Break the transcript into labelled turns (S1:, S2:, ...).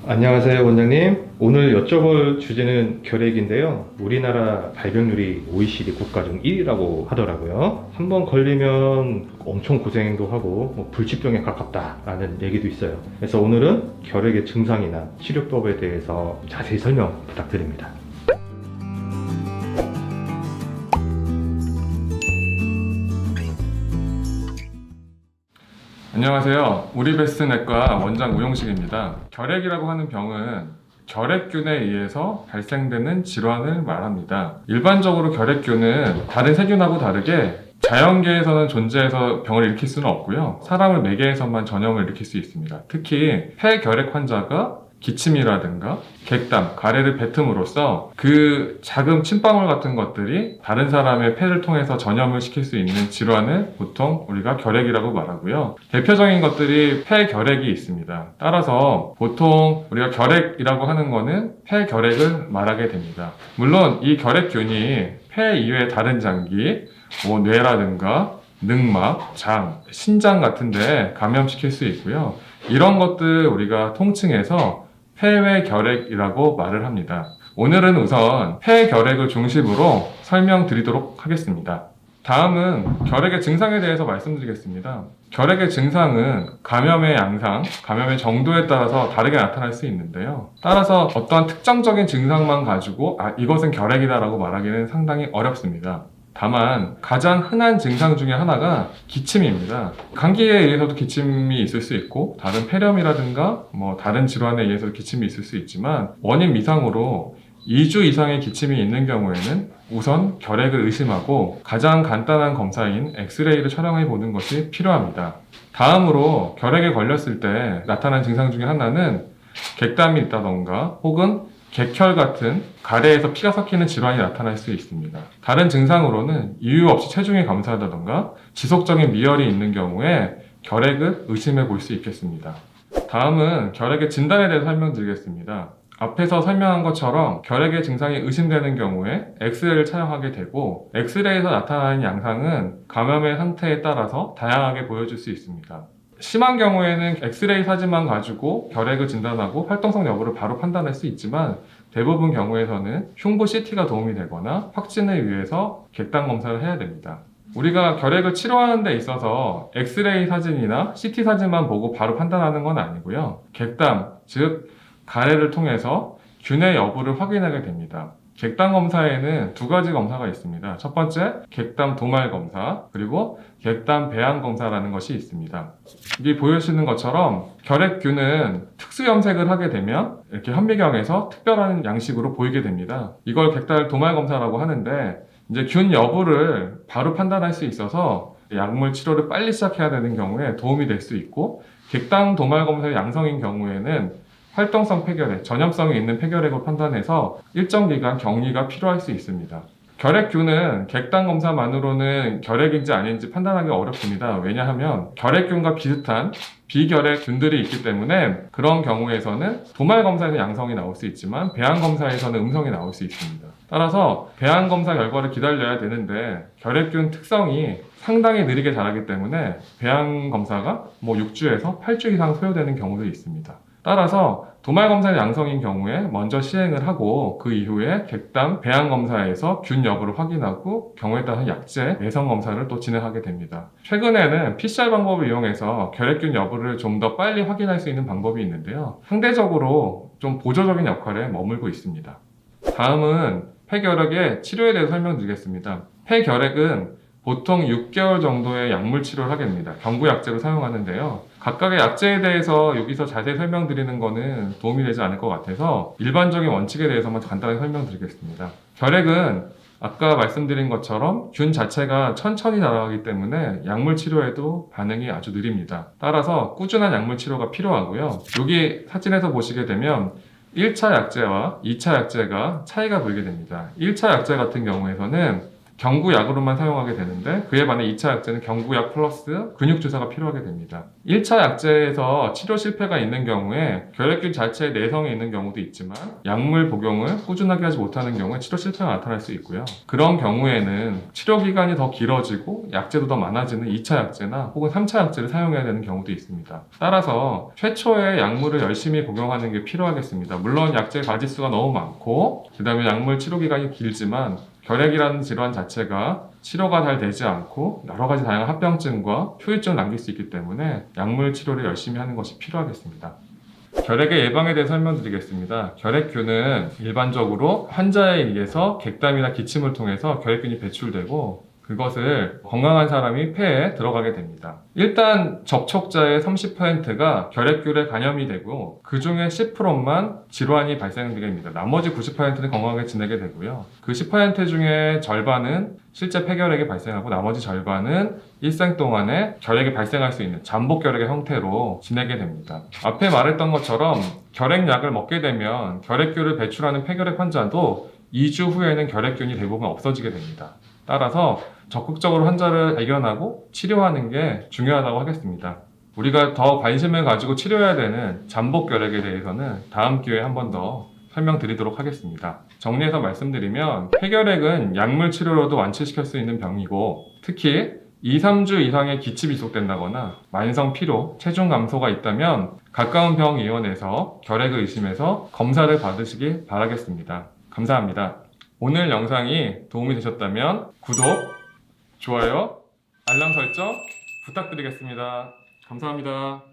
S1: 안녕하세요, 원장님. 오늘 여쭤볼 주제는 결핵인데요. 우리나라 발병률이 OECD 국가 중 1위라고 하더라고요. 한번 걸리면 엄청 고생도 하고 불치병에 가깝다라는 얘기도 있어요. 그래서 오늘은 결핵의 증상이나 치료법에 대해서 자세히 설명 부탁드립니다.
S2: 안녕하세요. 우리베스트내과 원장 우용식입니다. 결핵이라고 하는 병은 결핵균에 의해서 발생되는 질환을 말합니다. 일반적으로 결핵균은 다른 세균하고 다르게 자연계에서는 존재해서 병을 일으킬 수는 없고요. 사람을 매개해서만 전염을 일으킬 수 있습니다. 특히 폐결핵 환자가 기침이라든가 객담, 가래를 뱉음으로써 그 작은 침방울 같은 것들이 다른 사람의 폐를 통해서 전염을 시킬 수 있는 질환을 보통 우리가 결핵이라고 말하고요. 대표적인 것들이 폐결핵이 있습니다. 따라서 보통 우리가 결핵이라고 하는 거는 폐결핵을 말하게 됩니다. 물론 이 결핵균이 폐 이외의 다른 장기, 뇌라든가 늑막, 장, 신장 같은 데 감염시킬 수 있고요. 이런 것들 우리가 통칭해서 폐외결핵이라고 말을 합니다. 오늘은 우선 폐결핵을 중심으로 설명드리도록 하겠습니다. 다음은 결핵의 증상에 대해서 말씀드리겠습니다. 결핵의 증상은 감염의 양상, 감염의 정도에 따라서 다르게 나타날 수 있는데요. 따라서 어떠한 특정적인 증상만 가지고 이것은 결핵이다라고 말하기는 상당히 어렵습니다. 다만 가장 흔한 증상 중에 하나가 기침입니다. 감기에 의해서도 기침이 있을 수 있고 다른 폐렴이라든가 다른 질환에 의해서도 기침이 있을 수 있지만 원인 미상으로 2주 이상의 기침이 있는 경우에는 우선 결핵을 의심하고 가장 간단한 검사인 엑스레이를 촬영해 보는 것이 필요합니다. 다음으로 결핵에 걸렸을 때 나타나는 증상 중에 하나는 객담이 있다던가 혹은 객혈 같은 가래에서 피가 섞이는 질환이 나타날 수 있습니다. 다른 증상으로는 이유 없이 체중이 감소하다던가 지속적인 미열이 있는 경우에 결핵을 의심해 볼 수 있겠습니다. 다음은 결핵의 진단에 대해서 설명드리겠습니다. 앞에서 설명한 것처럼 결핵의 증상이 의심되는 경우에 엑스레이를 촬영하게 되고 엑스레이에서 나타나는 양상은 감염의 상태에 따라서 다양하게 보여줄 수 있습니다. 심한 경우에는 엑스레이 사진만 가지고 결핵을 진단하고 활동성 여부를 바로 판단할 수 있지만 대부분 경우에서는 흉부 CT가 도움이 되거나 확진을 위해서 객담 검사를 해야 됩니다. 우리가 결핵을 치료하는 데 있어서 엑스레이 사진이나 CT 사진만 보고 바로 판단하는 건 아니고요. 객담, 즉 가래를 통해서 균의 여부를 확인하게 됩니다. 객담 검사에는 두 가지 검사가 있습니다. 첫 번째, 객담 도말 검사, 그리고 객담 배양 검사라는 것이 있습니다. 여기 보여주시는 것처럼 결핵균은 특수 염색을 하게 되면 이렇게 현미경에서 특별한 양식으로 보이게 됩니다. 이걸 객담 도말 검사라고 하는데 이제 균 여부를 바로 판단할 수 있어서 약물 치료를 빨리 시작해야 되는 경우에 도움이 될 수 있고 객담 도말 검사의 양성인 경우에는 활동성 폐결핵, 전염성이 있는 폐결핵을 판단해서 일정 기간 격리가 필요할 수 있습니다. 결핵균은 객담 검사만으로는 결핵인지 아닌지 판단하기 어렵습니다. 왜냐하면 결핵균과 비슷한 비결핵균들이 있기 때문에 그런 경우에서는 도말 검사에서 양성이 나올 수 있지만 배양 검사에서는 음성이 나올 수 있습니다. 따라서 배양 검사 결과를 기다려야 되는데 결핵균 특성이 상당히 느리게 자라기 때문에 배양 검사가 6주에서 8주 이상 소요되는 경우도 있습니다. 따라서 도말 검사 양성인 경우에 먼저 시행을 하고 그 이후에 객담 배양 검사에서 균 여부를 확인하고 경우에 따라 약제 내성 검사를 또 진행하게 됩니다. 최근에는 PCR 방법을 이용해서 결핵균 여부를 좀 더 빨리 확인할 수 있는 방법이 있는데요. 상대적으로 좀 보조적인 역할에 머물고 있습니다. 다음은 폐결핵의 치료에 대해서 설명드리겠습니다. 폐결핵은 보통 6개월 정도의 약물 치료를 하게 됩니다. 경구약제로 사용하는데요. 각각의 약제에 대해서 여기서 자세히 설명드리는 것은 도움이 되지 않을 것 같아서 일반적인 원칙에 대해서만 간단하게 설명드리겠습니다. 결핵은 아까 말씀드린 것처럼 균 자체가 천천히 날아가기 때문에 약물 치료에도 반응이 아주 느립니다. 따라서 꾸준한 약물 치료가 필요하고요. 여기 사진에서 보시게 되면 1차 약제와 2차 약제가 차이가 보이게 됩니다. 1차 약제 같은 경우에서는 경구약으로만 사용하게 되는데 그에 반해 2차 약제는 경구약 플러스 근육주사가 필요하게 됩니다. 1차 약제에서 치료 실패가 있는 경우에 결핵균 자체의 내성이 있는 경우도 있지만 약물 복용을 꾸준하게 하지 못하는 경우에 치료 실패가 나타날 수 있고요. 그런 경우에는 치료 기간이 더 길어지고 약제도 더 많아지는 2차 약제나 혹은 3차 약제를 사용해야 되는 경우도 있습니다. 따라서 최초에 약물을 열심히 복용하는 게 필요하겠습니다. 물론 약제 가지수가 너무 많고 그 다음에 약물 치료 기간이 길지만 결핵이라는 질환 자체가 치료가 잘 되지 않고 여러 가지 다양한 합병증과 후유증을 남길 수 있기 때문에 약물 치료를 열심히 하는 것이 필요하겠습니다. 결핵의 예방에 대해 설명드리겠습니다. 결핵균은 일반적으로 환자에 의해서 객담이나 기침을 통해서 결핵균이 배출되고 그것을 건강한 사람이 폐에 들어가게 됩니다. 일단 접촉자의 30%가 결핵균에 감염이 되고 그 중에 10%만 질환이 발생하게 됩니다. 나머지 90%는 건강하게 지내게 되고요. 그 10% 중에 절반은 실제 폐결핵이 발생하고 나머지 절반은 일생 동안에 결핵이 발생할 수 있는 잠복 결핵의 형태로 지내게 됩니다. 앞에 말했던 것처럼 결핵약을 먹게 되면 결핵균을 배출하는 폐결핵 환자도 2주 후에는 결핵균이 대부분 없어지게 됩니다. 따라서 적극적으로 환자를 발견하고 치료하는 게 중요하다고 하겠습니다. 우리가 더 관심을 가지고 치료해야 되는 잠복 결핵에 대해서는 다음 기회에 한 번 더 설명드리도록 하겠습니다. 정리해서 말씀드리면 폐결핵은 약물 치료로도 완치시킬 수 있는 병이고 특히 2, 3주 이상의 기침이 지속된다거나 만성 피로, 체중 감소가 있다면 가까운 병의원에서 결핵을 의심해서 검사를 받으시기 바라겠습니다. 감사합니다. 오늘 영상이 도움이 되셨다면 구독, 좋아요, 알람 설정 부탁드리겠습니다. 감사합니다.